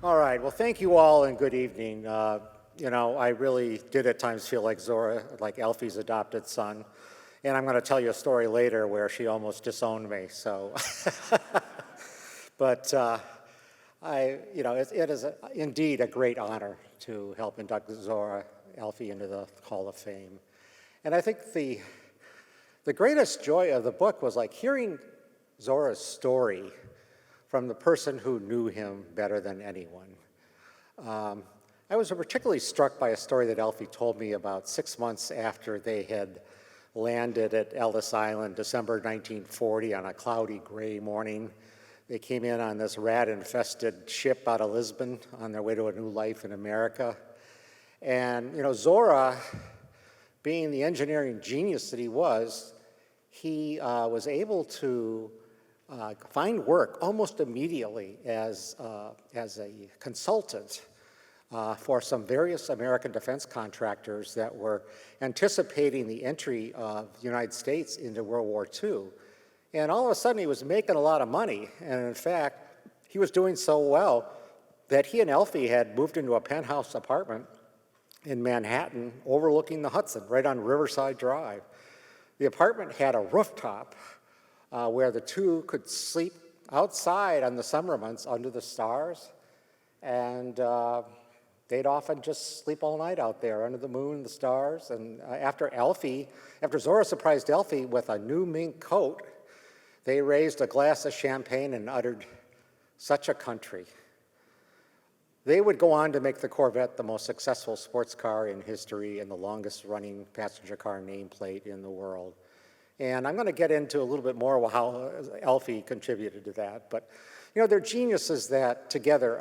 All right, well, thank you all and good evening. I really did at times feel like Zora, like Elfi's adopted son. And I'm going to tell you a story later where she almost disowned me, so. But it is indeed a great honor to help induct Zora Elfi into the Hall of Fame. And I think the greatest joy of the book was like hearing Zora's story from the person who knew him better than anyone. I was particularly struck by a story that Elfi told me about 6 months after they had landed at Ellis Island, December 1940, on a cloudy gray morning. They came in on this rat-infested ship out of Lisbon on their way to a new life in America. And, Zora, being the engineering genius that he was able to find work almost immediately as a consultant for some various American defense contractors that were anticipating the entry of the United States into World War II. And all of a sudden he was making a lot of money. And in fact, he was doing so well that he and Elfi had moved into a penthouse apartment in Manhattan overlooking the Hudson, right on Riverside Drive. The apartment had a rooftop where the two could sleep outside on the summer months under the stars. And they'd often just sleep all night out there under the moon, the stars. And after Zora surprised Elfi with a new mink coat, they raised a glass of champagne and uttered, "Such a country." They would go on to make the Corvette the most successful sports car in history and the longest running passenger car nameplate in the world. And I'm going to get into a little bit more how Elfi contributed to that. But, they're geniuses that together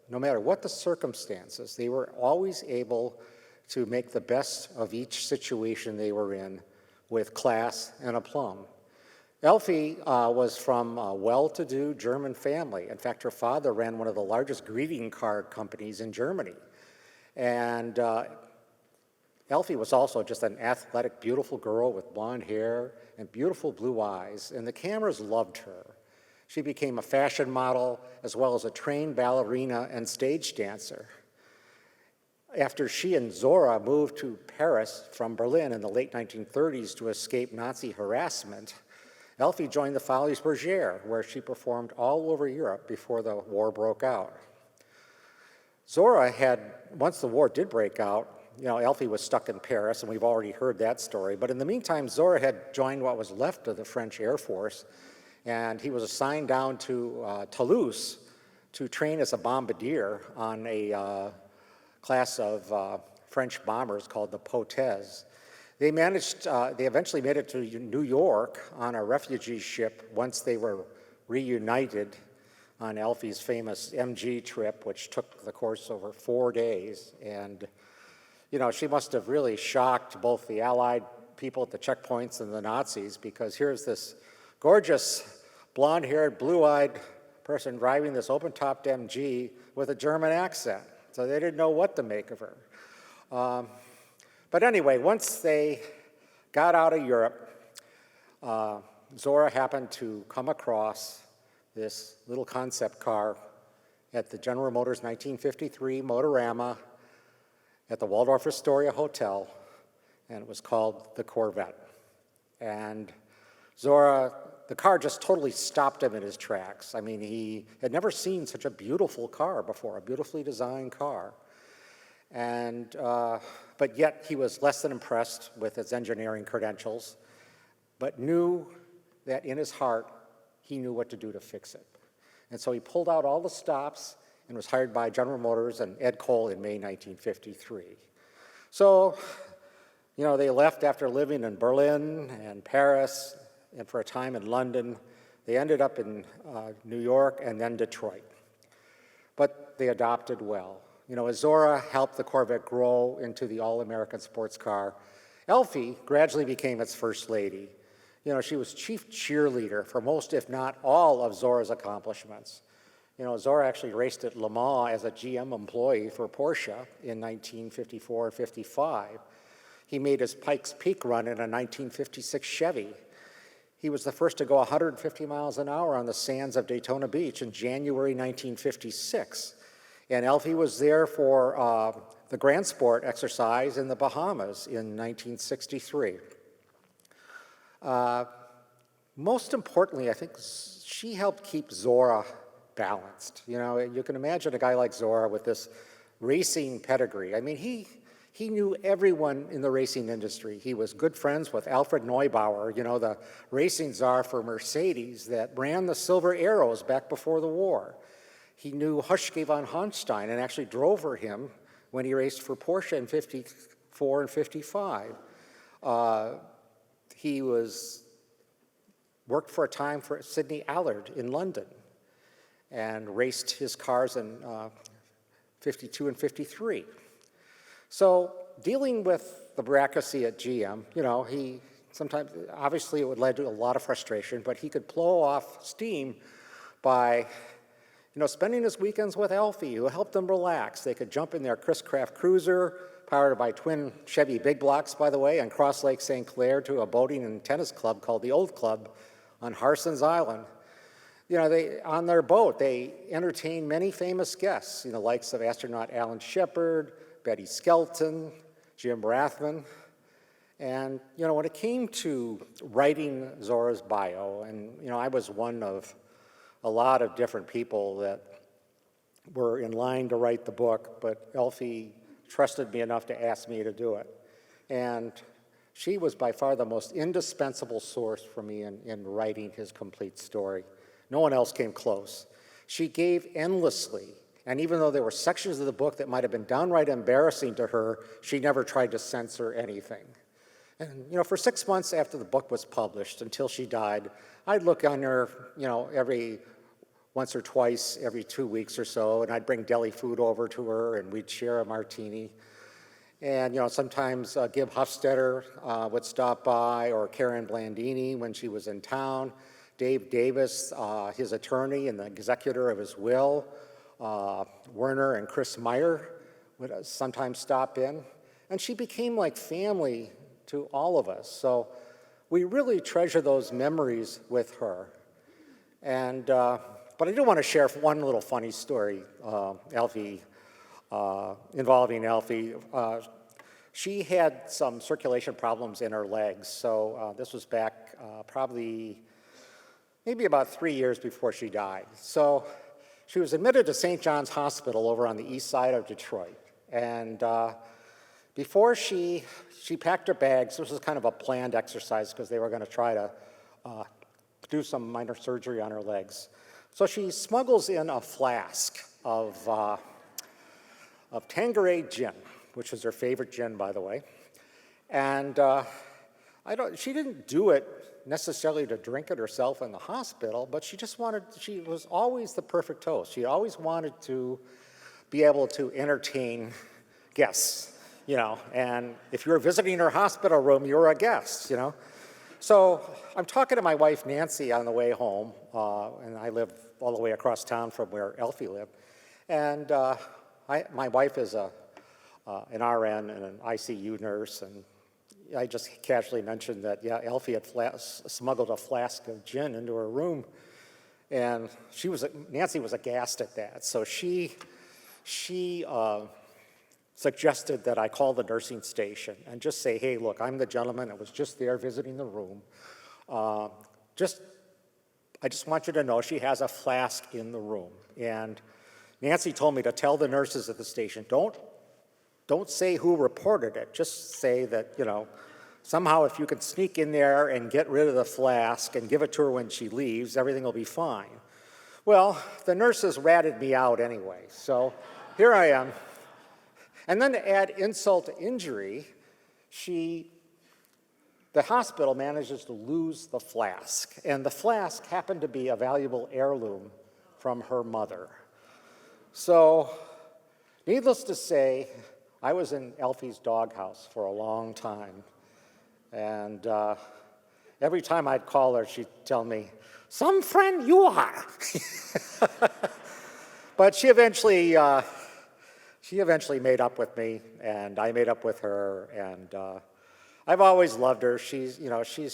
no matter what the circumstances, they were always able to make the best of each situation they were in with class and aplomb. Elfi was from a well-to-do German family. In fact, her father ran one of the largest greeting card companies in Germany. And Elfi was also just an athletic, beautiful girl with blonde hair and beautiful blue eyes, and the cameras loved her. She became a fashion model as well as a trained ballerina and stage dancer. After she and Zora moved to Paris from Berlin in the late 1930s to escape Nazi harassment, Elfi joined the Folies Bergère, where she performed all over Europe before the war broke out. Zora once the war did break out, Elfi was stuck in Paris, and we've already heard that story. But in the meantime, Zora had joined what was left of the French Air Force, and he was assigned down to Toulouse to train as a bombardier on a class of French bombers called the Potez. They eventually made it to New York on a refugee ship once they were reunited on Elfi's famous MG trip, which took the course over 4 days. And, she must have really shocked both the Allied people at the checkpoints and the Nazis, because here's this gorgeous, blonde-haired, blue-eyed person driving this open-topped MG with a German accent. So they didn't know what to make of her. But anyway, once they got out of Europe, Zora happened to come across this little concept car at the General Motors 1953 Motorama at the Waldorf Astoria Hotel, and it was called the Corvette. And the car just totally stopped him in his tracks. I mean, he had never seen such a beautiful car before, a beautifully designed car. And but yet he was less than impressed with its engineering credentials, but knew that in his heart he knew what to do to fix it. And so he pulled out all the stops and was hired by General Motors and Ed Cole in May 1953. So, they left after living in Berlin and Paris and for a time in London. They ended up in New York and then Detroit. But they adopted well. As Zora helped the Corvette grow into the all-American sports car, Elfi gradually became its first lady. She was chief cheerleader for most, if not all, of Zora's accomplishments. Zora actually raced at Le Mans as a GM employee for Porsche in 1954-55. He made his Pikes Peak run in a 1956 Chevy. He was the first to go 150 miles an hour on the sands of Daytona Beach in January 1956. And Elfi was there for the Grand Sport exercise in the Bahamas in 1963. Most importantly, I think she helped keep Zora balanced. You know, you can imagine a guy like Zora with this racing pedigree. I mean, he knew everyone in the racing industry. He was good friends with Alfred Neubauer, you know, the racing czar for Mercedes that ran the Silver Arrows back before the war. He knew Huschke von Honstein and actually drove for him when he raced for Porsche in 54 and 55. He worked for a time for Sidney Allard in London and raced his cars in 52 and 53. So dealing with the bureaucracy at GM, you know, he sometimes, obviously it would lead to a lot of frustration, but he could blow off steam by, you know, spending his weekends with Elfi, who helped them relax. They could jump in their Chris Craft cruiser, powered by twin Chevy big blocks, by the way, on Cross Lake St. Clair to a boating and tennis club called the Old Club on Harson's Island. You know, on their boat, they entertained many famous guests, you know, likes of astronaut Alan Shepard, Betty Skelton, Jim Rathman. And, you know, when it came to writing Zora's bio, and, you know, I was one of a lot of different people that were in line to write the book, but Elfi trusted me enough to ask me to do it. And she was by far the most indispensable source for me in writing his complete story. No one else came close. She gave endlessly, and even though there were sections of the book that might have been downright embarrassing to her, she never tried to censor anything. And, you know, for 6 months after the book was published, until she died, I'd look on her, you know, once or twice every 2 weeks or so, and I'd bring deli food over to her, and we'd share a martini. And, you know, sometimes Gib Hofstetter would stop by, or Karen Blandini when she was in town. Dave Davis, his attorney and the executor of his will, Werner and Chris Meyer would sometimes stop in. And she became like family to all of us. So we really treasure those memories with her. And, but I do want to share one little funny story, involving Elfi. She had some circulation problems in her legs. So this was back probably maybe about 3 years before she died. So she was admitted to St. John's Hospital over on the east side of Detroit. And before she packed her bags, this was kind of a planned exercise because they were going to try to do some minor surgery on her legs. So she smuggles in a flask of Tanqueray gin, which was her favorite gin, by the way. And she didn't do it necessarily to drink it herself in the hospital, but she was always the perfect host. She always wanted to be able to entertain guests, you know, and if you were visiting her hospital room, you were a guest, you know. So I'm talking to my wife, Nancy, on the way home, and I live all the way across town from where Elfi lived. And my wife is an RN and an ICU nurse, and I just casually mentioned that, yeah, Elfi had smuggled a flask of gin into her room, and Nancy was aghast at that. So she suggested that I call the nursing station and just say, hey, look, I'm the gentleman that was just there visiting the room. I just want you to know she has a flask in the room. And Nancy told me to tell the nurses at the station, don't say who reported it. Just say that, you know, somehow if you could sneak in there and get rid of the flask and give it to her when she leaves, everything will be fine. Well, the nurses ratted me out anyway, so here I am. And then to add insult to injury, the hospital manages to lose the flask, and the flask happened to be a valuable heirloom from her mother. So, needless to say, I was in Elfi's doghouse for a long time, and every time I'd call her, she'd tell me, "Some friend you are." But she eventually made up with me, and I made up with her, and I've always loved her. She's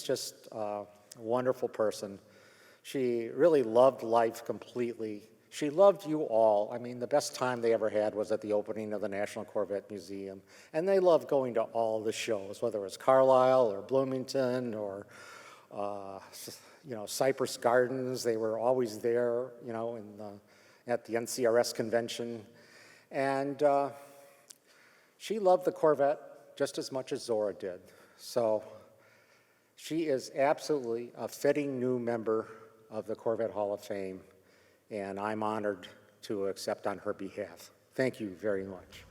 just a wonderful person. She really loved life completely. She loved you all. I mean, the best time they ever had was at the opening of the National Corvette Museum. And they loved going to all the shows, whether it was Carlisle or Bloomington or, Cypress Gardens. They were always there, at the NCRS convention. And she loved the Corvette just as much as Zora did. So she is absolutely a fitting new member of the Corvette Hall of Fame, and I'm honored to accept on her behalf. Thank you very much.